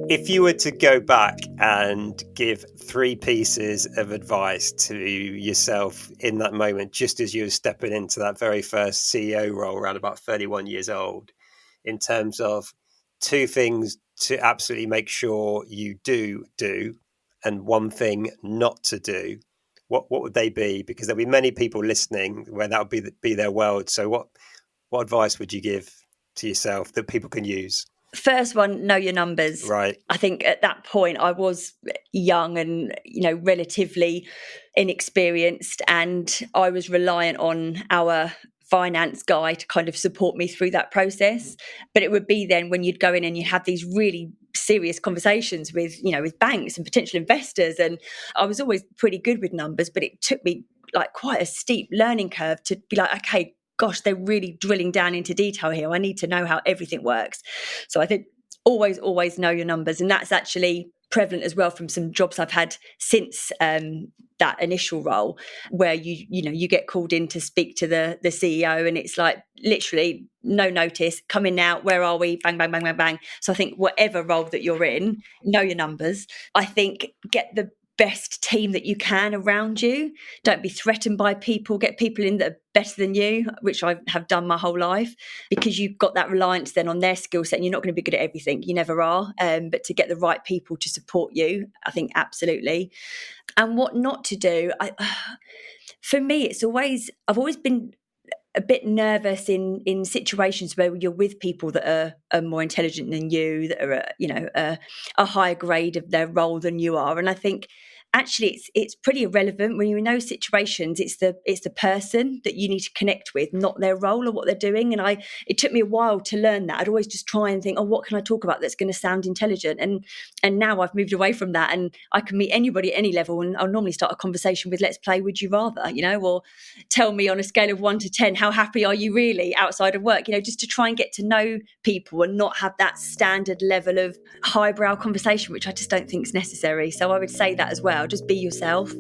If you were to go back and give 3 pieces of advice to yourself in that moment, just as you were stepping into that very first CEO role around about 31 years old, in terms of 2 things to absolutely make sure you do and 1 thing not to do, what would they be? Because there'll be many people listening where that would be their world. So what advice would you give to yourself that people can use? First one, know your numbers. Right. I think at that point I was young and, relatively inexperienced, and I was reliant on our finance guy to kind of support me through that process. But it would be then when you'd go in and you have these really serious conversations with banks and potential investors. And I was always pretty good with numbers, but it took me like quite a steep learning curve to be like, okay, gosh, they're really drilling down into detail here. I need to know how everything works. So I think always know your numbers. And that's actually prevalent as well from some jobs I've had since that initial role, where you get called in to speak to the CEO, and it's like literally no notice, come in now, where are we? Bang, bang, bang, bang, bang. So I think whatever role that you're in, know your numbers. I think get the best team that you can around you. Don't be threatened by people. Get people in that are better than you, which I have done my whole life, because you've got that reliance then on their skill set, and you're not going to be good at everything. You never are. But to get the right people to support you, I think absolutely. And what not to do, for me, I've always been a bit nervous in situations where you're with people that are more intelligent than you, that are a higher grade of their role than you are. And I think actually it's pretty irrelevant when you're in those situations. It's the person that you need to connect with, not their role or what they're doing. And it took me a while to learn that. I'd always just try and think, oh, what can I talk about that's going to sound intelligent? And now I've moved away from that, and I can meet anybody at any level, and I'll normally start a conversation with, let's play Would You Rather, or tell me on a scale of 1 to 10, how happy are you really outside of work? Just to try and get to know people and not have that standard level of highbrow conversation, which I just don't think is necessary. So I would say that as well. Just be yourself.